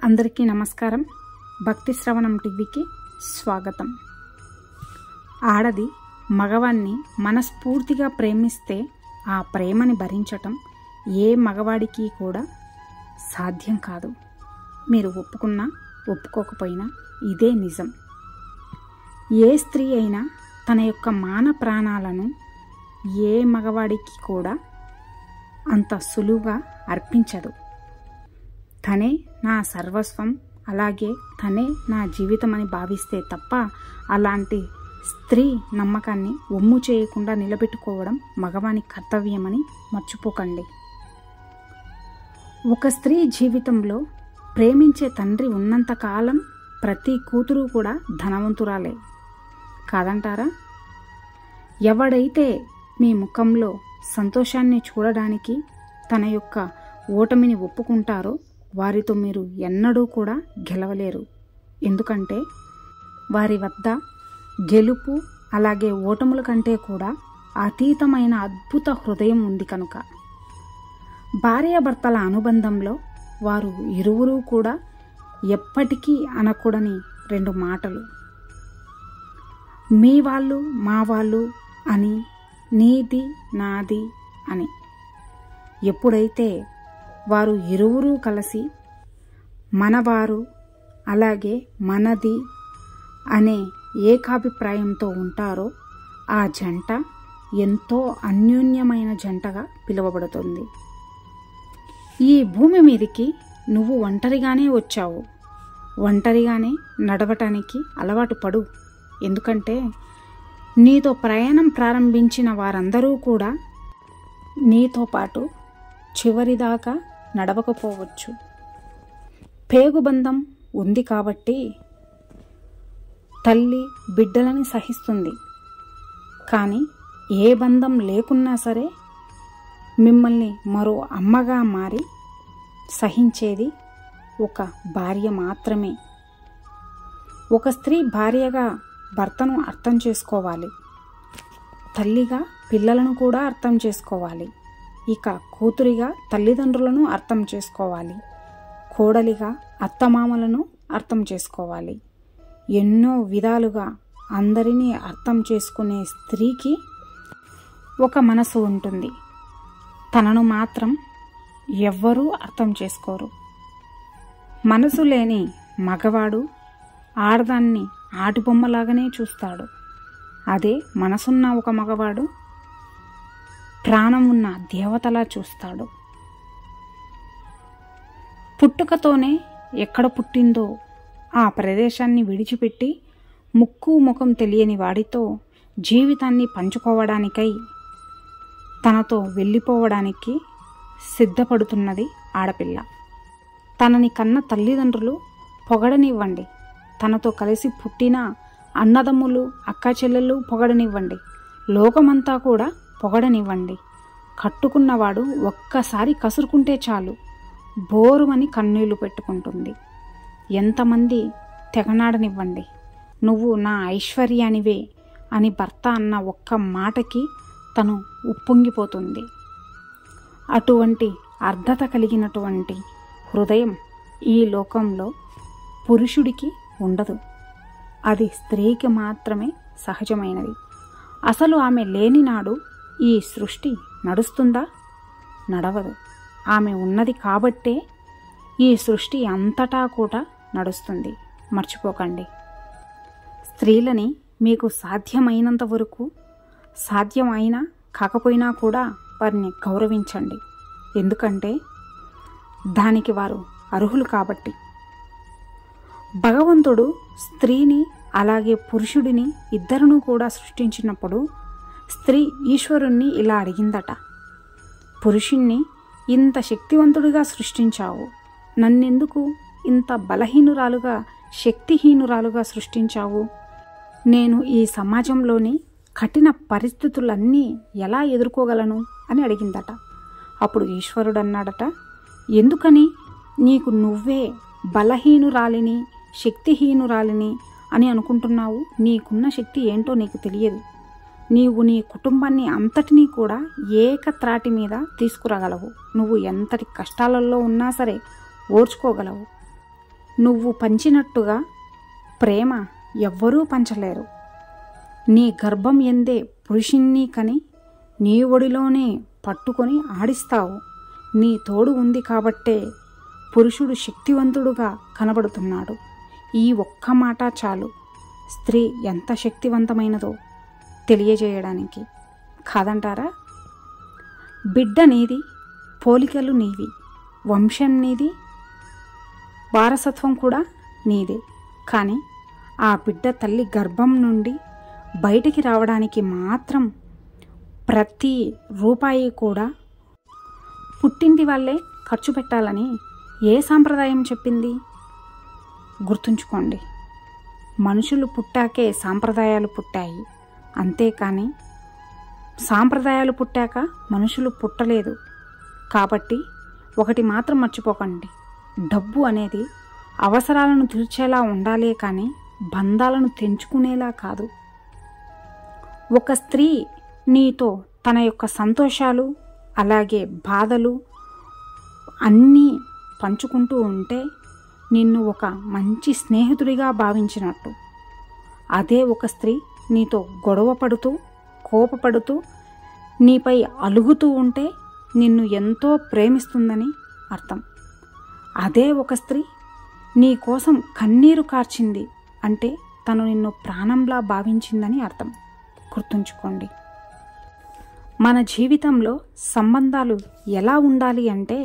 అందరికీ నమస్కారం. భక్తి శ్రవణం టీవీకి స్వాగతం. ఆడది మగవాన్ని మనస్ఫూర్తిగా ప్రేమిస్తే ఆ ప్రేమని భరించటం ఏ మగవాడికి కూడా సాధ్యం కాదు. మీరు ఒప్పుకున్నా ఒప్పుకోకపోయినా ఇదే నిజం. ఏ స్త్రీ అయినా తన యొక్క మాన ప్రాణాలను ఏ మగవాడికి కూడా అంత సులువుగా అర్పించదు. తనే నా సర్వస్వం, అలాగే తనే నా జీవితం అని భావిస్తే తప్ప అలాంటి స్త్రీ నమ్మకాన్ని ఒమ్ము చేయకుండా నిలబెట్టుకోవడం మగవాని కర్తవ్యమని మర్చిపోకండి. ఒక స్త్రీ జీవితంలో ప్రేమించే తండ్రి ఉన్నంతకాలం ప్రతి కూతురు కూడా ధనవంతురాలే కాదంటారా? ఎవడైతే మీ ముఖంలో సంతోషాన్ని చూడడానికి తన యొక్క ఓటమిని ఒప్పుకుంటారో వారితో మీరు ఎన్నడూ కూడా గెలవలేరు. ఎందుకంటే వారి వద్ద గెలుపు అలాగే ఓటముల కంటే కూడా అతీతమైన అద్భుత హృదయం ఉంది కనుక. భార్యాభర్తల అనుబంధంలో వారు ఇరువురు కూడా ఎప్పటికీ అనకూడని రెండు మాటలు, మీ వాళ్ళు మా వాళ్ళు అని, నీది నాది అని. ఎప్పుడైతే వారు ఇరువురు కలిసి మనవారు అలాగే మనది అనే ఏకాభిప్రాయంతో ఉంటారో ఆ జంట ఎంతో అన్యోన్యమైన జంటగా పిలువబడుతుంది. ఈ భూమి మీదికి నువ్వు ఒంటరిగానే వచ్చావు, ఒంటరిగానే నడవటానికి అలవాటు పడు. ఎందుకంటే నీతో ప్రయాణం ప్రారంభించిన వారందరూ కూడా నీతో పాటు చివరిదాకా నడవకపోవచ్చు. పేగుబంధం ఉంది కాబట్టి తల్లి బిడ్డలని సహిస్తుంది. కానీ ఏ బంధం లేకున్నా సరే మిమ్మల్ని మరో అమ్మగా మారి సహించేది ఒక భార్య మాత్రమే. ఒక స్త్రీ భార్యగా భర్తను అర్థం చేసుకోవాలి, తల్లిగా పిల్లలను కూడా అర్థం చేసుకోవాలి, ఇక కూతురిగా తల్లిదండ్రులను అర్థం చేసుకోవాలి, కోడలిగా అత్తమామలను అర్థం చేసుకోవాలి. ఎన్నో విధాలుగా అందరినీ అర్థం చేసుకునే స్త్రీకి ఒక మనసు ఉంటుంది. తనను మాత్రం ఎవ్వరూ అర్థం చేసుకోరు. మనసు లేని మగవాడు ఆడదాన్ని ఆటిబొమ్మలాగానే చూస్తాడు. అదే మనసున్న ఒక మగవాడు ప్రాణం ఉన్న దేవతలా చూస్తాడు. పుట్టుకతోనే ఎక్కడ పుట్టిందో ఆ ప్రదేశాన్ని విడిచిపెట్టి ముక్కు ముఖం తెలియని వాడితో జీవితాన్ని పంచుకోవడానికై తనతో వెళ్ళిపోవడానికి సిద్ధపడుతున్నది ఆడపిల్ల. తనని కన్న తల్లిదండ్రులు పొగడనివ్వండి, తనతో కలిసి పుట్టిన అన్నదమ్ములు అక్క చెల్లెళ్ళు పొగడనివ్వండి, లోకమంతా కూడా పొగడనివ్వండి. కట్టుకున్నవాడు ఒక్కసారి కసురుకుంటే చాలు బోరుమని కన్నీళ్లు పెట్టుకుంటుంది. ఎంతమంది తెగనాడనివ్వండి, నువ్వు నా ఐశ్వర్యానివే అని భర్త అన్న ఒక్క మాటకి తను ఉప్పొంగిపోతుంది. అటువంటి అర్ధత కలిగినటువంటి హృదయం ఈ లోకంలో పురుషుడికి ఉండదు. అది స్త్రీకి మాత్రమే సహజమైనది. అసలు ఆమె లేని నాడు ఈ సృష్టి నడుస్తుందా? నడవదు. ఆమె ఉన్నది కాబట్టే ఈ సృష్టి అంతటా కూడా నడుస్తుంది. మర్చిపోకండి. స్త్రీలని మీకు సాధ్యమైనంత వరకు, సాధ్యమైనా కాకపోయినా కూడా వారిని గౌరవించండి. ఎందుకంటే దానికి వారు అర్హులు కాబట్టి. భగవంతుడు స్త్రీని అలాగే పురుషుడిని ఇద్దరును కూడా సృష్టించినప్పుడు స్త్రీ ఈశ్వరుణ్ణి ఇలా అడిగిందట, పురుషుణ్ణి ఇంత శక్తివంతుడిగా సృష్టించావు, నన్నెందుకు ఇంత బలహీనురాలుగా శక్తిహీనురాలుగా సృష్టించావు? నేను ఈ సమాజంలోని కఠిన పరిస్థితులన్నీ ఎలా ఎదుర్కోగలను అని అడిగిందట. అప్పుడు ఈశ్వరుడు అన్నాడట, ఎందుకని నీకు నువ్వే బలహీనురాలిని శక్తిహీనురాలిని అని అనుకుంటున్నావు? నీకున్న శక్తి ఏంటో నీకు తెలియదు. నీవు నీ కుటుంబాన్ని అంతటినీ కూడా ఏకత్రాటి మీద తీసుకురాగలవు. నువ్వు ఎంతటి కష్టాలలో ఉన్నా సరే ఓర్చుకోగలవు. నువ్వు పంచినట్టుగా ప్రేమ ఎవ్వరూ పంచలేరు. నీ గర్భం ఎందే పురుషుణ్ణి కని నీ ఒడిలోనే పట్టుకొని ఆడిస్తావు. నీ తోడు ఉంది కాబట్టే పురుషుడు శక్తివంతుడుగా కనబడుతున్నాడు. ఈ ఒక్క మాట చాలు స్త్రీ ఎంత శక్తివంతమైనదో తెలియజేయడానికి, కాదంటారా? బిడ్డ నీది, పోలికలు నీవి, వంశం నీది, వారసత్వం కూడా నీదే. కానీ ఆ బిడ్డ తల్లి గర్భం నుండి బయటికి రావడానికి మాత్రం ప్రతి రూపాయి కూడా పుట్టింటి వాళ్ళే ఖర్చు పెట్టాలని ఏ సాంప్రదాయం చెప్పింది? గుర్తుంచుకోండి, మనుషులు పుట్టాకే సాంప్రదాయాలు పుట్టాయి, అంతేకాని సాంప్రదాయాలు పుట్టాక మనుషులు పుట్టలేదు. కాబట్టి ఒకటి మాత్రం మర్చిపోకండి, డబ్బు అనేది అవసరాలను తీర్చేలా ఉండాలే కానీ బంధాలను తెంచుకునేలా కాదు. ఒక స్త్రీ నీతో తన యొక్క సంతోషాలు అలాగే బాధలు అన్నీ పంచుకుంటూ ఉంటే నిన్ను ఒక మంచి స్నేహితుడిగా భావించినట్టు. అదే ఒక స్త్రీ నీతో గొడవ పడుతూ కోపపడుతూ నీపై అలుగుతూ ఉంటే నిన్ను ఎంతో ప్రేమిస్తుందని అర్థం. అదే ఒక స్త్రీ నీ కోసం కన్నీరు కార్చింది అంటే తను నిన్ను ప్రాణంలా భావించిందని అర్థం. గుర్తుంచుకోండి, మన జీవితంలో సంబంధాలు ఎలా ఉండాలి అంటే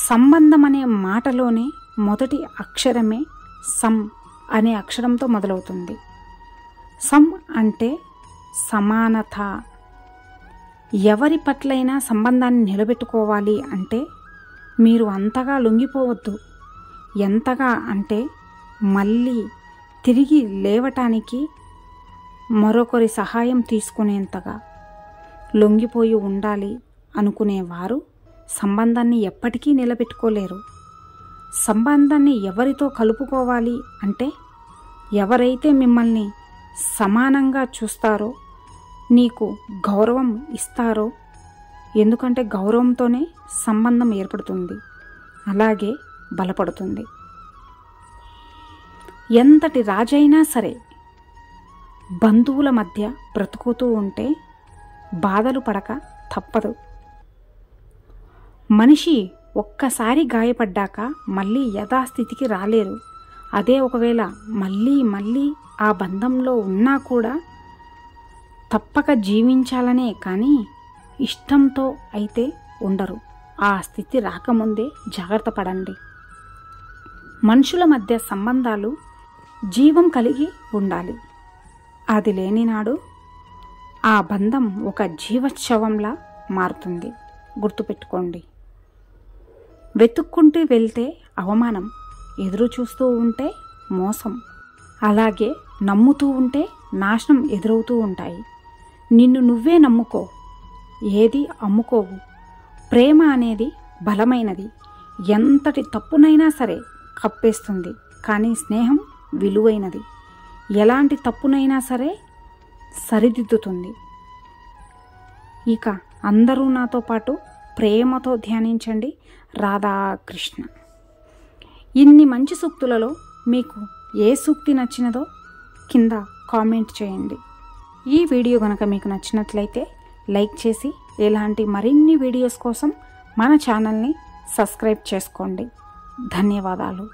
సంబంధం అనే మాటలోనే మొదటి అక్షరమే సం అనే అక్షరంతో మొదలవుతుంది. సం అంటే సమానత. ఎవరి పట్లైనా సంబంధాన్ని నిలబెట్టుకోవాలి అంటే మీరు అంతగా లొంగిపోవద్దు. ఎంతగా అంటే మళ్ళీ తిరిగి లేవటానికి మరొకరి సహాయం తీసుకునేంతగా లొంగిపోయి ఉండాలి అనుకునేవారు సంబంధాన్ని ఎప్పటికీ నిలబెట్టుకోలేరు. సంబంధాన్ని ఎవరితో కలుపుకోవాలి అంటే ఎవరైతే మిమ్మల్ని సమానంగా చూస్తారో, నీకు గౌరవం ఇస్తారో, ఎందుకంటే గౌరవంతోనే సంబంధం ఏర్పడుతుంది, అలాగే బలపడుతుంది. ఎంతటి రాజైనా సరే బంధువుల మధ్య బ్రతుకుతూ ఉంటే బాధలు పడక తప్పదు. మనిషి ఒక్కసారి గాయపడ్డాక మళ్ళీ యథాస్థితికి రాలేరు. అదే ఒకవేళ మళ్ళీ ఆ బంధంలో ఉన్నా కూడా తప్పక జీవించాలనే కానీ ఇష్టంతో అయితే ఉండరు. ఆ స్థితి రాకముందే జాగ్రత్త పడండి. మనుషుల మధ్య సంబంధాలు జీవం కలిగి ఉండాలి. అది లేని నాడు ఆ బంధం ఒక జీవోత్సవంలా మారుతుంది. గుర్తుపెట్టుకోండి, వెతుక్కుంటూ వెళ్తే అవమానం, ఎదురు చూస్తూ ఉంటే మోసం, అలాగే నమ్ముతూ ఉంటే నాశనం ఎదురవుతూ ఉంటాయి. నిన్ను నువ్వే నమ్ముకో, ఏది అమ్ముకోవు. ప్రేమ అనేది బలమైనది, ఎంతటి తప్పునైనా సరే కప్పేస్తుంది. కానీ స్నేహం విలువైనది, ఎలాంటి తప్పునైనా సరే సరిదిద్దుతుంది. ఇక అందరూ నాతో పాటు ప్రేమతో ధ్యానించండి. రాధాకృష్ణ. ఇన్ని మంచి సూక్తులలో మీకు ఏ సూక్తి నచ్చినదో కింద కామెంట్ చేయండి. ఈ వీడియో కనుక మీకు నచ్చినట్లయితే లైక్ చేసి ఇలాంటి మరిన్ని వీడియోస్ కోసం మన ఛానల్ని సబ్స్క్రైబ్ చేసుకోండి. ధన్యవాదాలు.